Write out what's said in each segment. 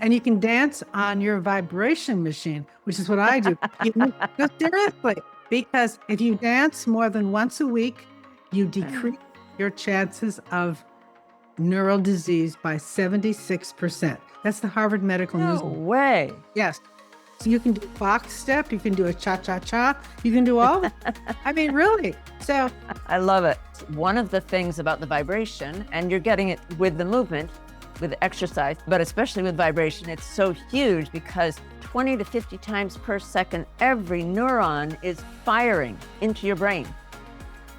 And you can dance on your vibration machine, which is what I do. No, seriously, because if you dance more than once a week, you decrease your chances of neural disease by 76%. That's the Harvard Medical News. No way. Yes. So you can do box step, you can do a cha-cha-cha, you can do all that. I mean, really. So I love it. One of the things about the vibration, and you're getting it with the movement, with exercise, but especially with vibration, it's so huge because 20 to 50 times per second, every neuron is firing into your brain.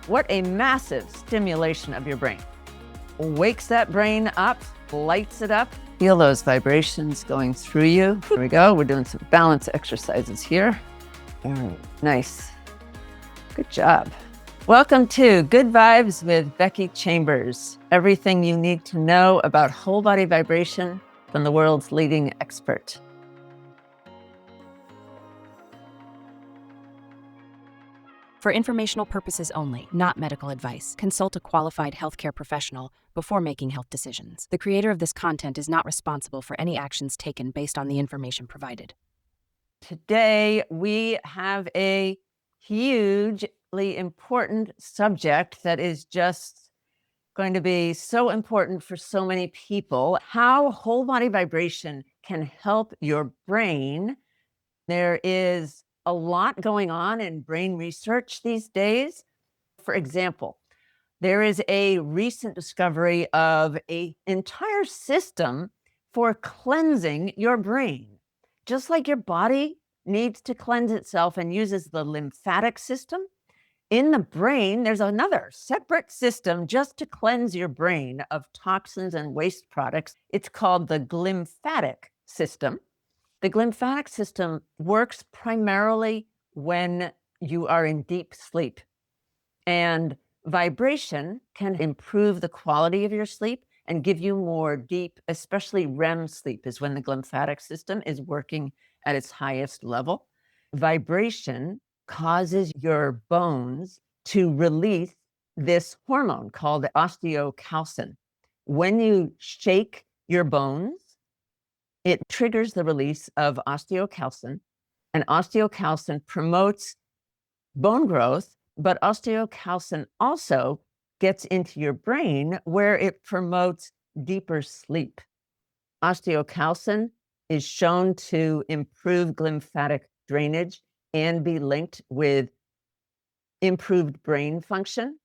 What a massive stimulation of your brain. Wakes that brain up, lights it up. Feel those vibrations going through you. Here we go. We're doing some balance exercises here. Nice. Good job. Welcome to Good Vibes with Becky Chambers. Everything you need to know about whole body vibration from the world's leading expert. For informational purposes only, not medical advice, consult a qualified healthcare professional before making health decisions. The creator of this content is not responsible for any actions taken based on the information provided. Today, we have a hugely important subject that is just going to be so important for so many people. How whole body vibration can help your brain. There is a lot going on in brain research these days. For example, there is a recent discovery of an entire system for cleansing your brain. Just like your body needs to cleanse itself and uses the lymphatic system, in the brain, there's another separate system just to cleanse your brain of toxins and waste products. It's called the glymphatic system. The glymphatic system works primarily when you are in deep sleep. And vibration can improve the quality of your sleep and give you more deep, especially REM sleep is when the glymphatic system is working at its highest level. Vibration causes your bones to release this hormone called osteocalcin. When you shake your bones, it triggers the release of osteocalcin, and osteocalcin promotes bone growth, but osteocalcin also gets into your brain where it promotes deeper sleep. Osteocalcin is shown to improve glymphatic drainage and be linked with improved brain function.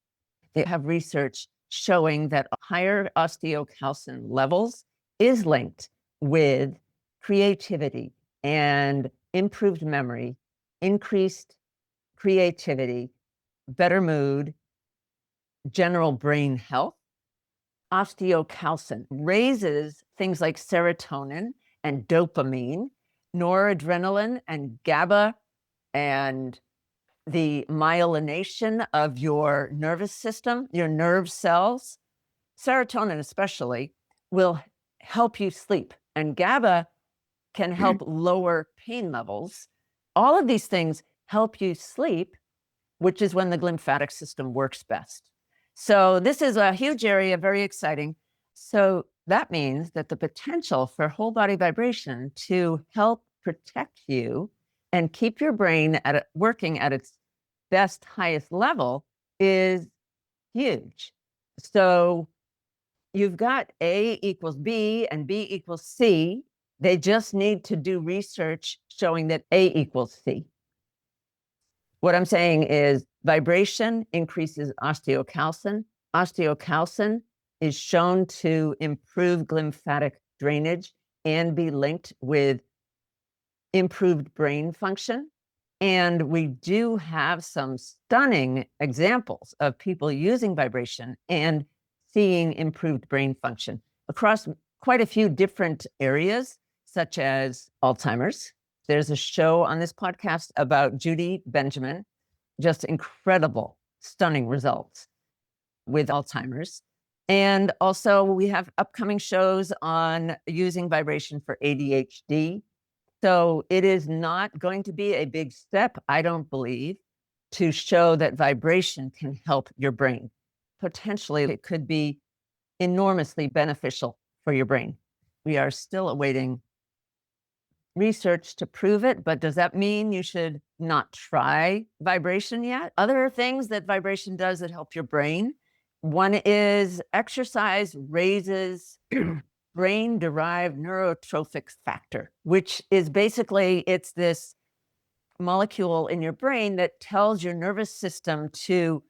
They have research showing that higher osteocalcin levels is linked with creativity and improved memory, increased creativity, better mood, general brain health. Osteocalcin raises things like serotonin and dopamine, noradrenaline and GABA, and the myelination of your nervous system, your nerve cells. Serotonin especially will help you sleep, and GABA can help lower pain levels. All of these things help you sleep, which is when the glymphatic system works best. So this is a huge area, very exciting. So that means that the potential for whole body vibration to help protect you and keep your brain working at its best, highest level is huge. So you've got A equals B and B equals C. They just need to do research showing that A equals C. What I'm saying is vibration increases osteocalcin. Osteocalcin is shown to improve glymphatic drainage and be linked with improved brain function. And we do have some stunning examples of people using vibration and seeing improved brain function across quite a few different areas, such as Alzheimer's. There's a show on this podcast about Judy Benjamin, just incredible, stunning results with Alzheimer's. And also we have upcoming shows on using vibration for ADHD. So it is not going to be a big step, I don't believe, to show that vibration can help your brain. Potentially, it could be enormously beneficial for your brain. We are still awaiting research to prove it, but does that mean you should not try vibration yet? Other things that vibration does that help your brain. One is exercise raises brain-derived neurotrophic factor, which is basically, it's this molecule in your brain that tells your nervous system to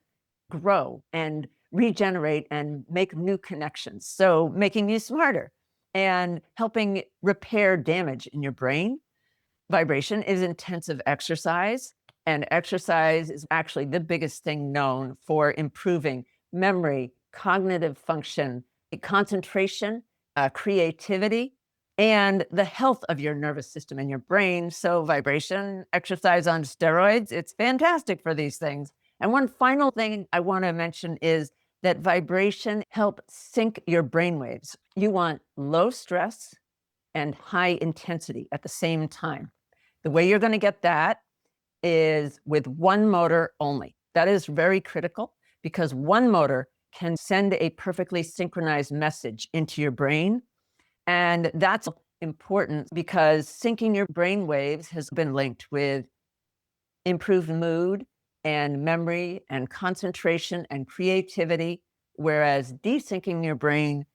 grow and regenerate and make new connections. So making you smarter and helping repair damage in your brain. Vibration is intensive exercise, and exercise is actually the biggest thing known for improving memory, cognitive function, concentration, creativity, and the health of your nervous system and your brain. So vibration, exercise on steroids, it's fantastic for these things. And one final thing I want to mention is that vibration helps sync your brain waves. You want low stress and high intensity at the same time. The way you're going to get that is with one motor only. That is very critical because one motor can send a perfectly synchronized message into your brain. And that's important because syncing your brain waves has been linked with improved mood and memory and concentration and creativity, whereas desyncing your brain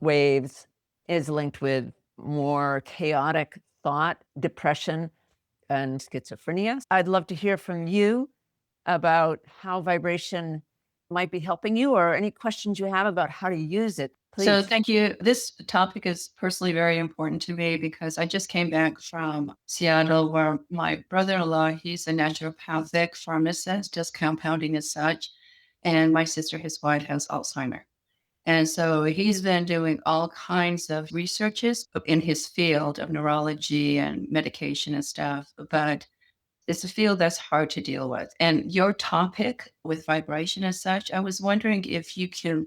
waves is linked with more chaotic thought, depression, and schizophrenia. I'd love to hear from you about how vibration might be helping you or any questions you have about how to use it. Please. So thank you. This topic is personally very important to me because I just came back from Seattle where my brother-in-law, he's a naturopathic pharmacist, just compounding as such. And my sister, his wife, has Alzheimer. And so he's been doing all kinds of researches in his field of neurology and medication and stuff. But it's a field that's hard to deal with. And your topic with vibration as such, I was wondering if you can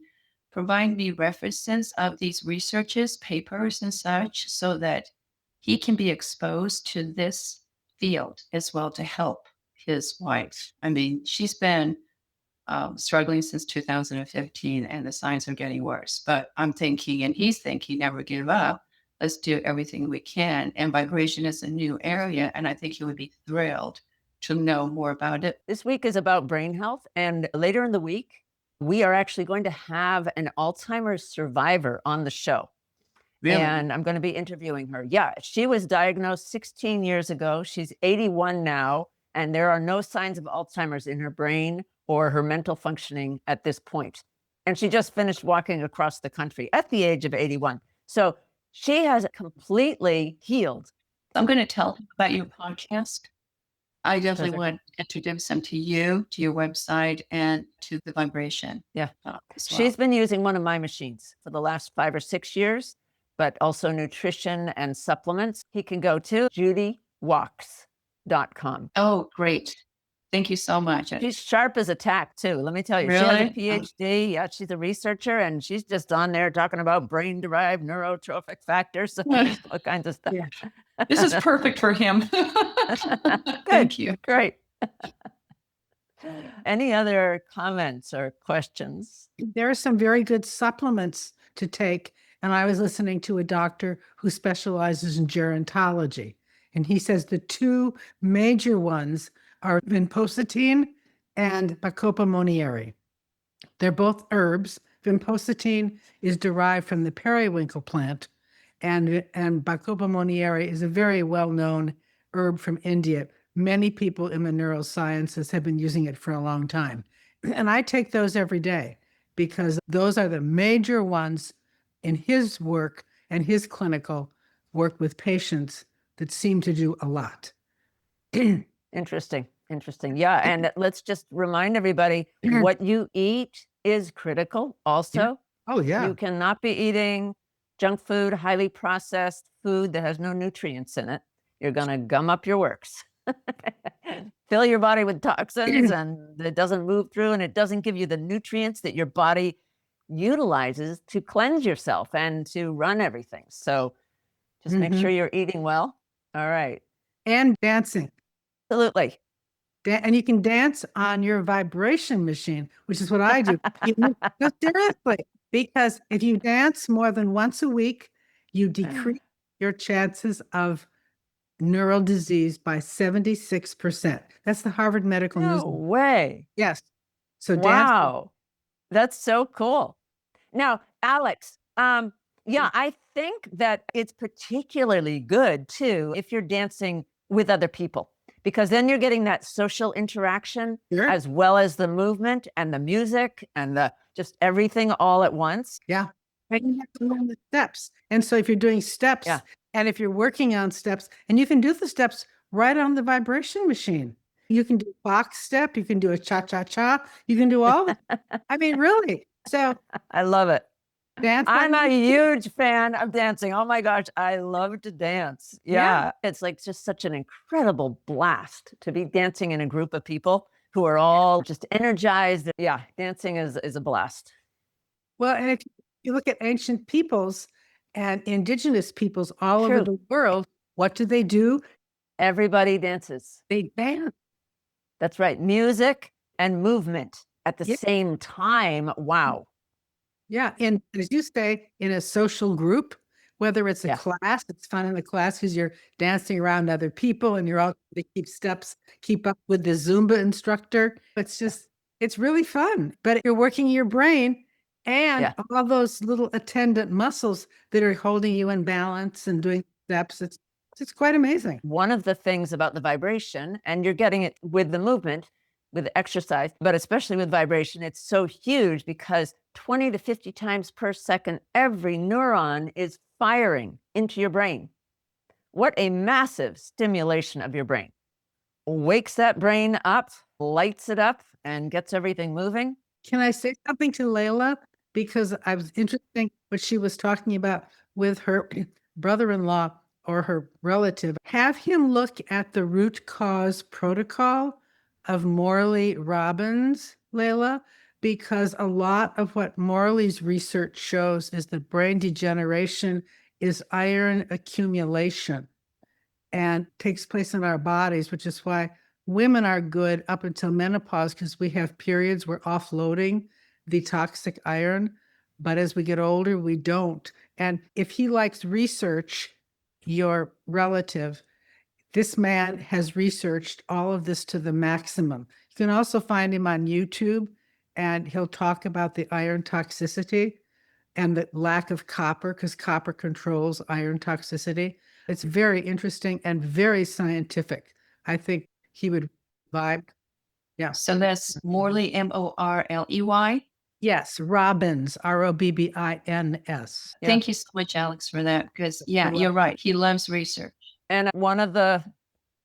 provide me references of these researches, papers and such, so that he can be exposed to this field as well to help his wife. I mean, she's been struggling since 2015 and the signs are getting worse. But I'm thinking, and he's thinking, never give up. Let's do everything we can. And vibration is a new area. And I think he would be thrilled to know more about it. This week is about brain health. And later in the week, we are actually going to have an Alzheimer's survivor on the show. Really? And I'm going to be interviewing her. Yeah, she was diagnosed 16 years ago. She's 81 now, and there are no signs of Alzheimer's in her brain or her mental functioning at this point. And she just finished walking across the country at the age of 81. So she has completely healed. I'm going to tell him about your podcast. I definitely Perfect. want to introduce him to you, to your website, and to the vibration. Yeah. As well. She's been using one of my machines for the last 5 or 6 years, but also nutrition and supplements. He can go to judywalks.com. Oh, great. Thank you so much. She's sharp as a tack too. Let me tell you, Really? She has a PhD. Yeah, she's a researcher, and she's just on there talking about brain-derived neurotrophic factors, all kinds of stuff. Yeah. This is perfect for him. Thank you. Great. Any other comments or questions? There are some very good supplements to take. And I was listening to a doctor who specializes in gerontology. And he says the two major ones are vinpocetine and Bacopa monnieri. They're both herbs. Vinpocetine is derived from the periwinkle plant, and Bacopa monnieri is a very well-known herb from India. Many people in the neurosciences have been using it for a long time. And I take those every day because those are the major ones in his work and his clinical work with patients that seem to do a lot. Interesting. Yeah. And let's just remind everybody what you eat is critical also. Oh, yeah. You cannot be eating junk food, highly processed food that has no nutrients in it. You're going to gum up your works. Fill your body with toxins and it doesn't move through and it doesn't give you the nutrients that your body utilizes to cleanse yourself and to run everything. So just make sure you're eating well. All right. And dancing. Absolutely. And you can dance on your vibration machine, which is what I do. No, seriously, because if you dance more than once a week, you decrease your chances of neural disease by 76%. That's the Harvard Medical News. No way. Yes. So Wow. That's so cool. Now, Alex, yeah, I think that it's particularly good too if you're dancing with other people, because then you're getting that social interaction Sure. as well as the movement and the music and the just everything all at once. Yeah. And you have to learn the steps. And so if you're doing steps, Yeah. and if you're working on steps, and you can do the steps right on the vibration machine. You can do box step, you can do a cha-cha-cha, you can do all of it. I mean, really. So I love it. dance. I'm a huge fan of dancing. Oh my gosh, I love to dance. Yeah. It's like just such an incredible blast to be dancing in a group of people who are all just energized. Yeah, dancing is a blast. Well, and if you look at ancient peoples and indigenous peoples all over True. the world, what do? Everybody dances. They dance. That's right. Music and movement at the Yeah. same time. Wow. Yeah. And as you say, in a social group, whether it's a Yeah. class, it's fun in the class because you're dancing around other people and you're all to keep steps, keep up with the Zumba instructor. It's really fun. But you're working your brain and Yeah. all those little attendant muscles that are holding you in balance and doing steps. It's quite amazing. One of the things about the vibration, and you're getting it with the movement, with exercise, but especially with vibration, it's so huge because 20 to 50 times per second, every neuron is firing into your brain. What a massive stimulation of your brain. Wakes that brain up, lights it up, and gets everything moving. Can I say something to Layla? Because I was interesting what she was talking about with her brother-in-law or her relative. Have him look at the root cause protocol of Morley Robbins, Layla, because a lot of what Morley's research shows is that brain degeneration is iron accumulation and takes place in our bodies, which is why women are good up until menopause because we have periods we're offloading the toxic iron. But as we get older, we don't. And if he likes research, your relative, this man has researched all of this to the maximum. You can also find him on YouTube, and he'll talk about the iron toxicity and the lack of copper, because copper controls iron toxicity. It's very interesting and very scientific. I think he would vibe. Yeah. So that's Morley, Morley. Yes, Robbins, Robbins. Yeah. Thank you so much, Alex, for that. Because you're right. He loves research. And one of the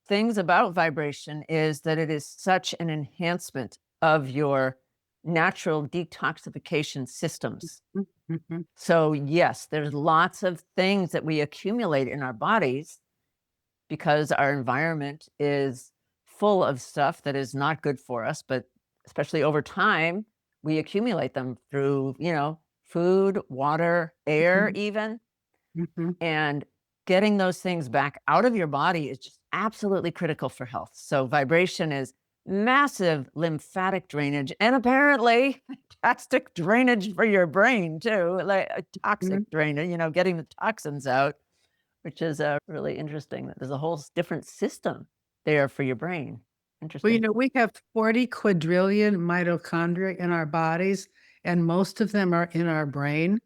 things about vibration is that it is such an enhancement of your natural detoxification systems. Mm-hmm. So yes, there's lots of things that we accumulate in our bodies because our environment is full of stuff that is not good for us, but especially over time, we accumulate them through, food, water, air, even. Mm-hmm. And getting those things back out of your body is just absolutely critical for health. So vibration is massive lymphatic drainage and apparently fantastic drainage for your brain too, like a toxic drainage, getting the toxins out, which is really interesting. That there's a whole different system there for your brain. Interesting. Well, we have 40 quadrillion mitochondria in our bodies, and most of them are in our brain.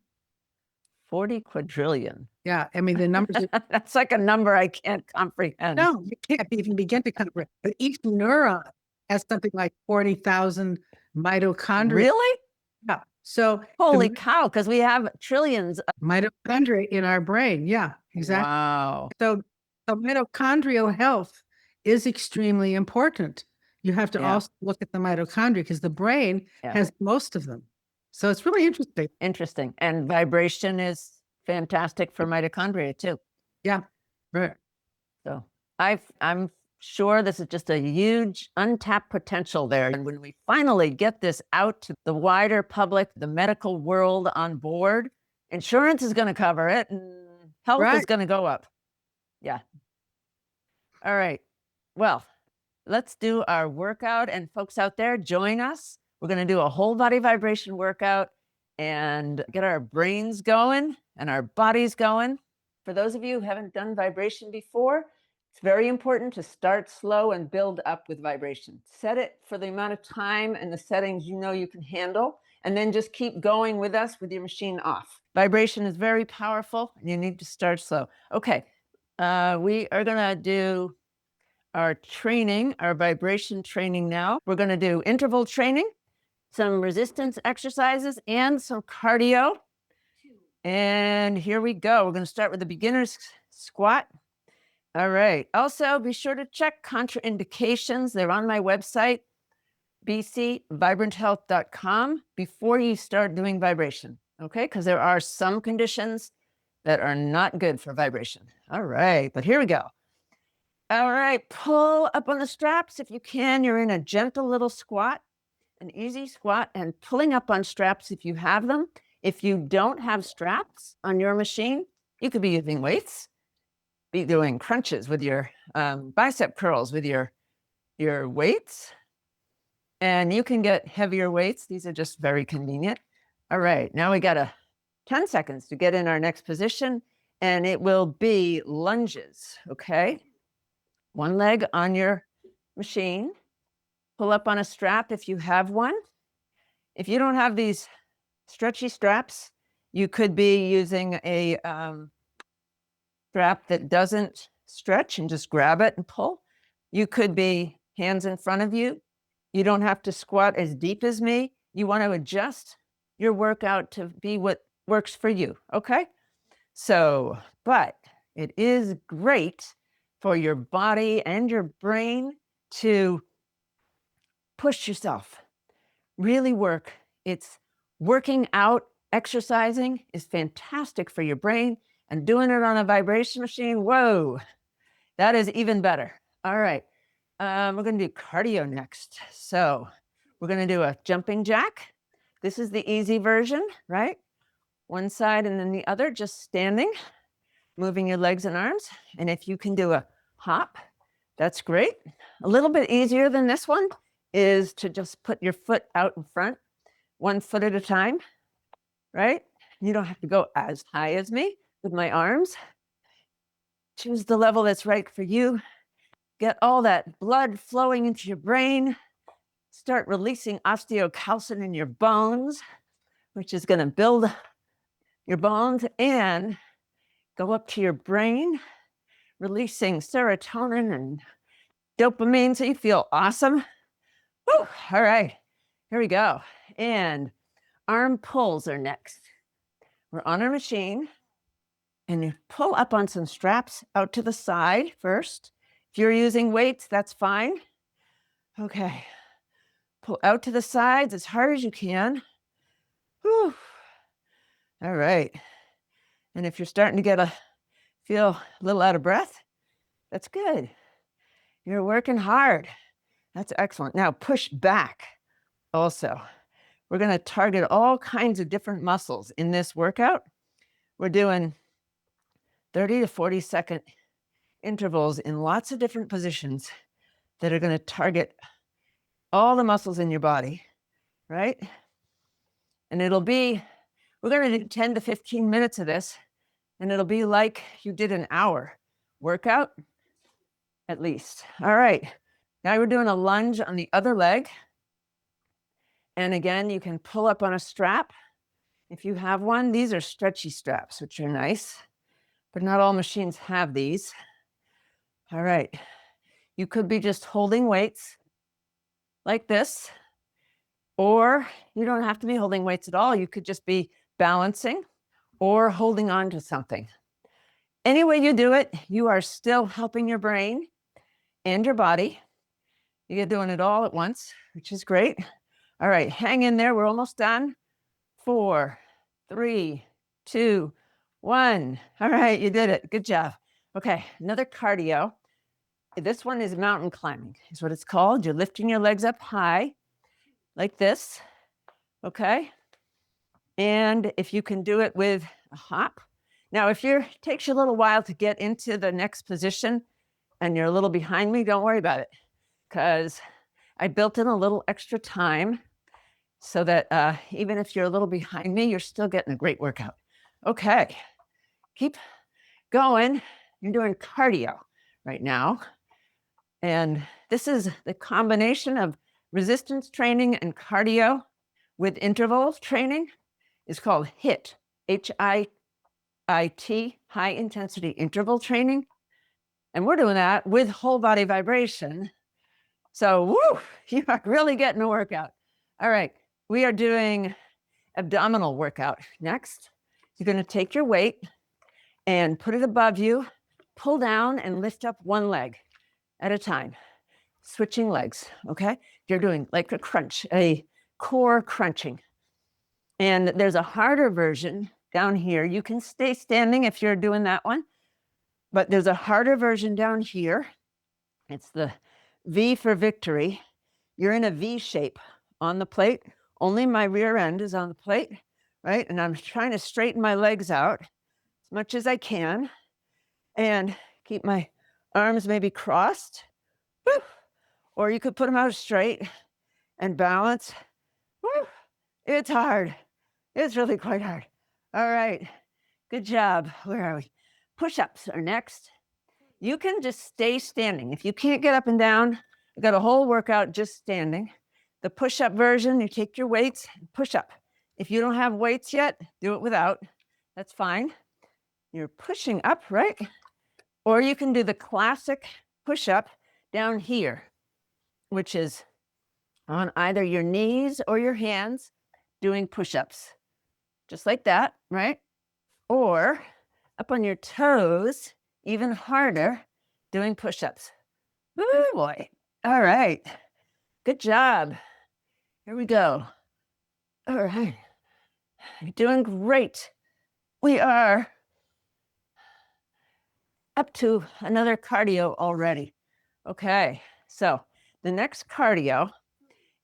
40 quadrillion. Yeah, I mean, the numbers. That's like a number I can't comprehend. No, you can't even begin to comprehend. But each neuron has something like 40,000 mitochondria. Really? Yeah. So holy cow, because we have trillions of mitochondria in our brain. Yeah, exactly. Wow. So mitochondrial health is extremely important. You have to also look at the mitochondria because the brain has most of them. So it's really interesting. Interesting. And vibration is fantastic for mitochondria too. Yeah, right. So I'm sure this is just a huge untapped potential there. And when we finally get this out to the wider public, the medical world on board, insurance is going to cover it and health is going to go up. Yeah. All right. Well, let's do our workout, and folks out there, join us. We're going to do a whole body vibration workout and get our brains going and our bodies going. For those of you who haven't done vibration before, It's very important to start slow and build up with vibration. Set it for the amount of time and the settings you know you can handle, and then just keep going with us with your machine off. Vibration is very powerful, and you need to start slow. Okay, we are going to do our training, our vibration training now. We're going to do interval training, some resistance exercises, and some cardio. And here we go. We're going to start with the beginner's squat. All right. Also, be sure to check contraindications. They're on my website, bcvibranthealth.com, before you start doing vibration. Okay. Because there are some conditions that are not good for vibration. All right. But here we go. All right. Pull up on the straps if you can. You're in a gentle little squat, an easy squat, and pulling up on straps if you have them. If you don't have straps on your machine, you could be using weights. Be doing crunches with your bicep curls with your weights. And you can get heavier weights. These are just very convenient. All right, now we got 10 seconds to get in our next position, and it will be lunges, okay? One leg on your machine. Pull up on a strap if you have one. If you don't have these stretchy straps, you could be using a strap that doesn't stretch and just grab it and pull. You could be hands in front of you. You don't have to squat as deep as me. You want to adjust your workout to be what works for you, okay? So, but it is great for your body and your brain to push yourself, really work. It's working out, exercising is fantastic for your brain. And doing it on a vibration machine, whoa, that is even better. All right, we're going to do cardio next. So we're going to do a jumping jack. This is the easy version, right? One side and then the other, just standing, moving your legs and arms. And if you can do a hop, that's great. A little bit easier than this one is to just put your foot out in front, 1 foot at a time, right? You don't have to go as high as me. With my arms, choose the level that's right for you. Get all that blood flowing into your brain. Start releasing osteocalcin in your bones, which is going to build your bones and go up to your brain, releasing serotonin and dopamine so you feel awesome. Woo. All right, here we go. And arm pulls are next. We're on our machine. And you pull up on some straps out to the side first. If you're using weights, that's fine. Okay. Pull out to the sides as hard as you can. Whew. All right. And if you're starting to feel a little out of breath, that's good. You're working hard. That's excellent. Now push back also. We're going to target all kinds of different muscles in this workout. We're doing 30 to 40 second intervals in lots of different positions that are going to target all the muscles in your body, right? And we're going to do 10 to 15 minutes of this, and it'll be like you did an hour workout at least. All right. Now we're doing a lunge on the other leg. And again, you can pull up on a strap. If you have one, these are stretchy straps, which are nice. But not all machines have these. All right. You could be just holding weights like this, or you don't have to be holding weights at all. You could just be balancing or holding on to something. Any way you do it, you are still helping your brain and your body. You're doing it all at once, which is great. All right, hang in there. We're almost done. 4, 3, 2, 1. All right, you did it. Good job. Okay, another cardio. This one is mountain climbing, is what it's called. You're lifting your legs up high like this, okay? And if you can do it with a hop. Now, if it takes you a little while to get into the next position and you're a little behind me, don't worry about it, because I built in a little extra time so that even if you're a little behind me, you're still getting a great workout. Okay, keep going. You're doing cardio, right now. And this is the combination of resistance training and cardio with interval training. It's called HIIT, HIIT, high intensity interval training. And we're doing that with whole body vibration. So, woo, you are really getting a workout. All right, we are doing abdominal workout next. You're going to take your weight and put it above you, pull down and lift up one leg at a time, switching legs, okay? You're doing like a crunch, a core crunching. And there's a harder version down here. You can stay standing if you're doing that one, but there's a harder version down here. It's the V for victory. You're in a V shape on the plate. Only my rear end is on the plate, right? And I'm trying to straighten my legs out as much as I can and keep my arms maybe crossed. Woo! Or you could put them out straight and balance. Woo! It's hard. It's really quite hard. All right. Good job. Where are we? Push-ups are next. You can just stay standing. If you can't get up and down, I've got a whole workout just standing. The push-up version, you take your weights and push up. If you don't have weights yet, do it without. That's fine. You're pushing up, right? Or you can do the classic push-up down here, which is on either your knees or your hands doing push-ups. Just like that, right? Or up on your toes, even harder, doing push-ups. Oh boy. All right. Good job. Here we go. All right. You're doing great. We are up to another cardio already. Okay. So the next cardio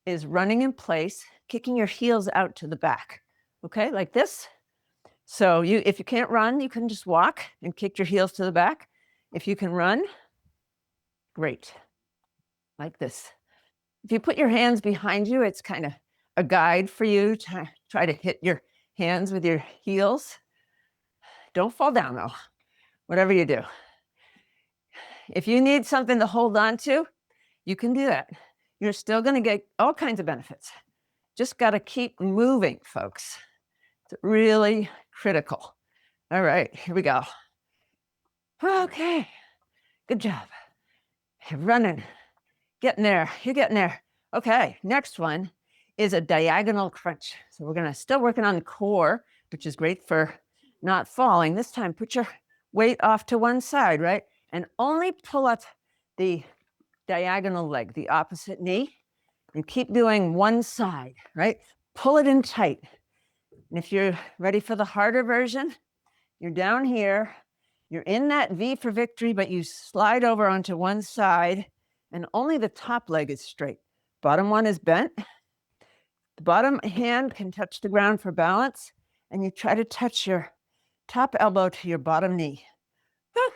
is running in place, kicking your heels out to the back. Okay, like this. So if you can't run, you can just walk and kick your heels to the back. If you can run, great. Like this. If you put your hands behind you, it's kind of a guide for you to try to hit your hands with your heels. Don't fall down though, whatever you do. If you need something to hold on to, you can do that. You're still going to get all kinds of benefits. Just got to keep moving, folks. It's really critical. All right, here we go. Okay, good job. You're running, getting there, you're getting there. Okay, next one is a diagonal crunch. So we're gonna still working on the core, which is great for not falling. This time, put your weight off to one side, right? And only pull up the diagonal leg, the opposite knee, and keep doing one side, right? Pull it in tight. And if you're ready for the harder version, you're down here, you're in that V for victory, but you slide over onto one side and only the top leg is straight. Bottom one is bent. The bottom hand can touch the ground for balance, and you try to touch your top elbow to your bottom knee. Whew.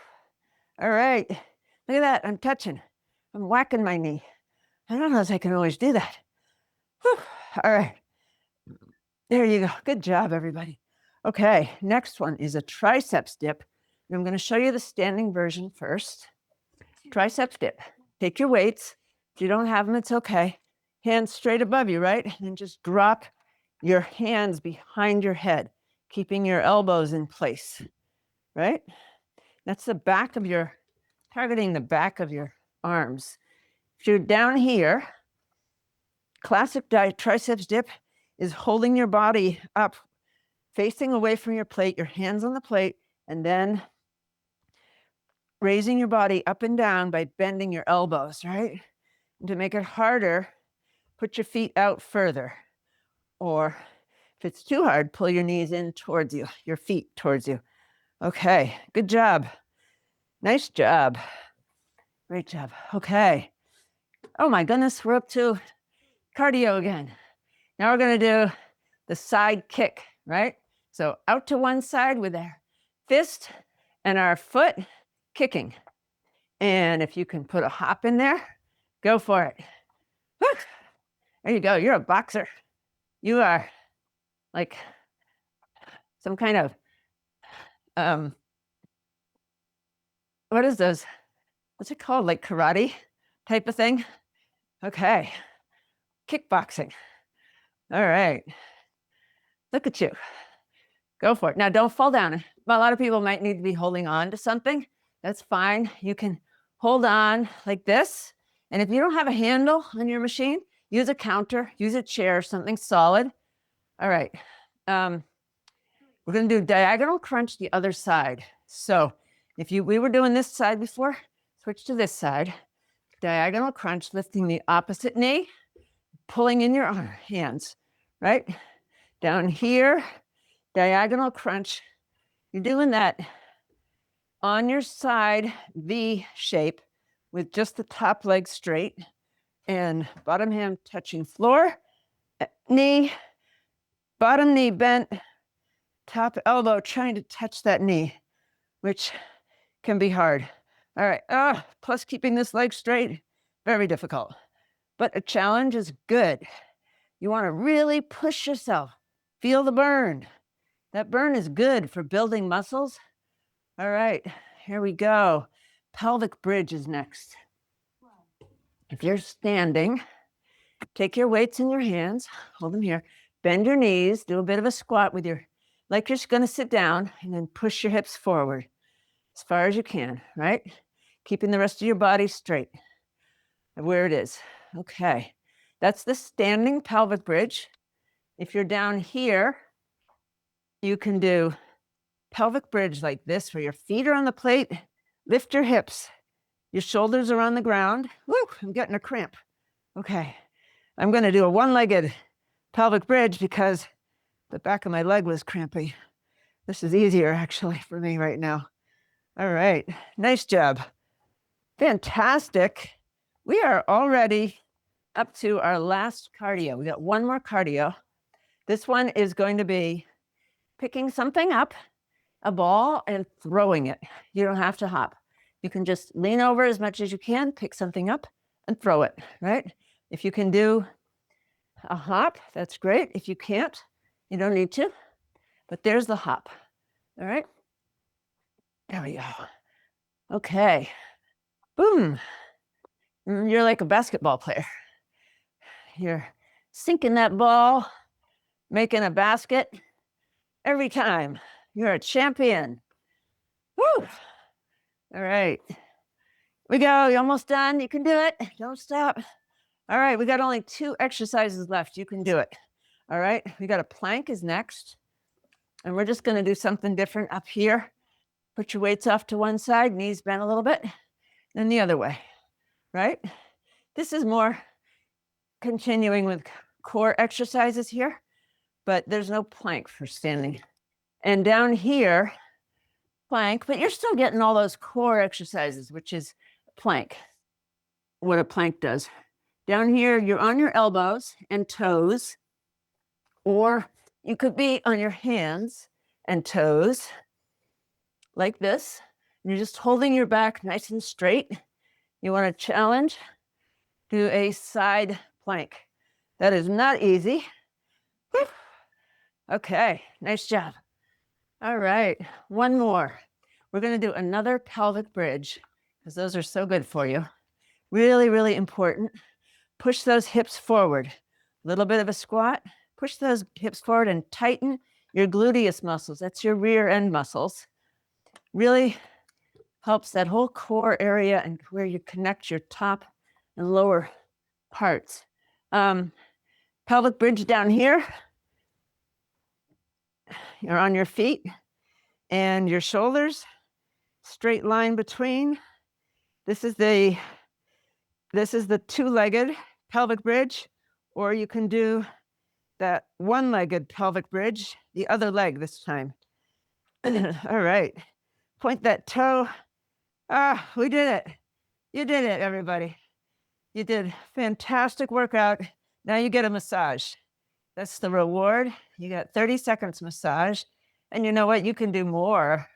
All right, look at that, I'm touching. I'm whacking my knee. I don't know if I can always do that. Whew. All right. There you go. Good job, everybody. Okay, next one is a triceps dip. And I'm going to show you the standing version first. Triceps dip. Take your weights. If you don't have them, it's okay. Hands straight above you, right? And then just drop your hands behind your head, keeping your elbows in place, right? That's the back of your, targeting the back of your arms. If you're down here, classic triceps dip is holding your body up, facing away from your plate, your hands on the plate, and then raising your body up and down by bending your elbows, right? And to make it harder, put your feet out further. Or if it's too hard, pull your knees in towards you, your feet towards you. Okay, good job. Nice job. Great job. Okay. Oh my goodness, we're up to cardio again. Now we're going to do the side kick, right? So out to one side with our fist and our foot kicking. And if you can put a hop in there, go for it. Woo! There you go. You're a boxer. You are like some kind of, what is those? what's it called? Like karate type of thing? Okay. Kickboxing. All right. Look at you. Go for it. Now, don't fall down. A lot of people might need to be holding on to something. That's fine. You can hold on like this. And if you don't have a handle on your machine, use a counter, use a chair, something solid. All right. We're going to do diagonal crunch the other side. So if we were doing this side before, switch to this side. Diagonal crunch, lifting the opposite knee, pulling in your hands, right? Down here, diagonal crunch. You're doing that on your side V shape with just the top leg straight and bottom hand touching floor, knee, bottom knee bent, top elbow trying to touch that knee, which can be hard. All right, plus keeping this leg straight, very difficult. But a challenge is good. You want to really push yourself. Feel the burn. That burn is good for building muscles. All right, here we go. Pelvic bridge is next. If you're standing, take your weights in your hands, hold them here, bend your knees, do a bit of a squat with like you're going to sit down, and then push your hips forward as far as you can, right? Keeping the rest of your body straight where it is. Okay, that's the standing pelvic bridge. If you're down here, you can do pelvic bridge like this, where your feet are on the plate, lift your hips, your shoulders are on the ground. Woo, I'm getting a cramp. Okay, I'm going to do a one-legged pelvic bridge because the back of my leg was crampy. This is easier actually for me right now. All right, nice job. Fantastic. We are already up to our last cardio. We got one more cardio. This one is going to be picking something up, a ball, and throwing it. You don't have to hop. You can just lean over as much as you can, pick something up, and throw it, right? If you can do a hop, that's great. If you can't, you don't need to, but there's the hop. All right, there we go. Okay, boom. You're like a basketball player. You're sinking that ball, making a basket every time. You're a champion. Woo! All right, we go. You're almost done. You can do it. Don't stop. All right, we got only 2 exercises left. You can do it. All right, we got a plank is next. And we're just going to do something different up here. Put your weights off to one side, knees bent a little bit, then the other way, right? This is more continuing with core exercises here, but there's no plank for standing. And down here, plank, but you're still getting all those core exercises, which is plank, what a plank does. Down here, you're on your elbows and toes, or you could be on your hands and toes like this. And you're just holding your back nice and straight. You want to challenge, do a side plank. That is not easy. Whew. Okay, nice job. All right, one more. We're going to do another pelvic bridge because those are so good for you. Really, really important. Push those hips forward. A little bit of a squat. Push those hips forward and tighten your gluteus muscles. That's your rear end muscles. Really helps that whole core area and where you connect your top and lower parts. Pelvic bridge down here. You're on your feet and your shoulders, straight line between. This is the 2-legged pelvic bridge, or you can do that one-legged pelvic bridge, the other leg this time. All right, point that toe. We did it. You did it, everybody. You did fantastic workout. Now you get a massage. That's the reward. You got 30 seconds massage. And you know what? You can do more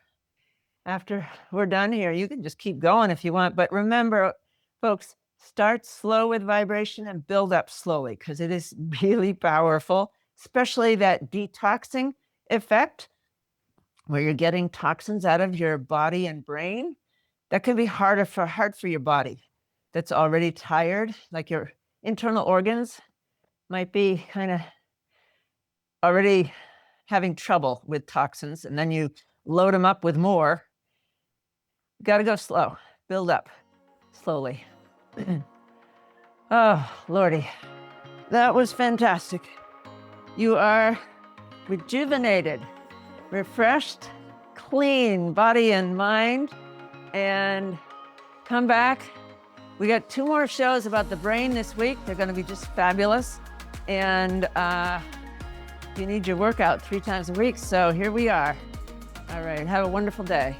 after we're done here. You can just keep going if you want. But remember, folks, start slow with vibration and build up slowly because it is really powerful, especially that detoxing effect where you're getting toxins out of your body and brain. that can be hard for your body that's already tired, like your internal organs might be kind of already having trouble with toxins, and then you load them up with more. You got to go slow, build up slowly. Oh, Lordy, that was fantastic. You are rejuvenated, refreshed, clean body and mind, and come back. We got 2 more shows about the brain this week. They're going to be just fabulous. And you need your workout 3 times a week. So here we are. All right. Have a wonderful day.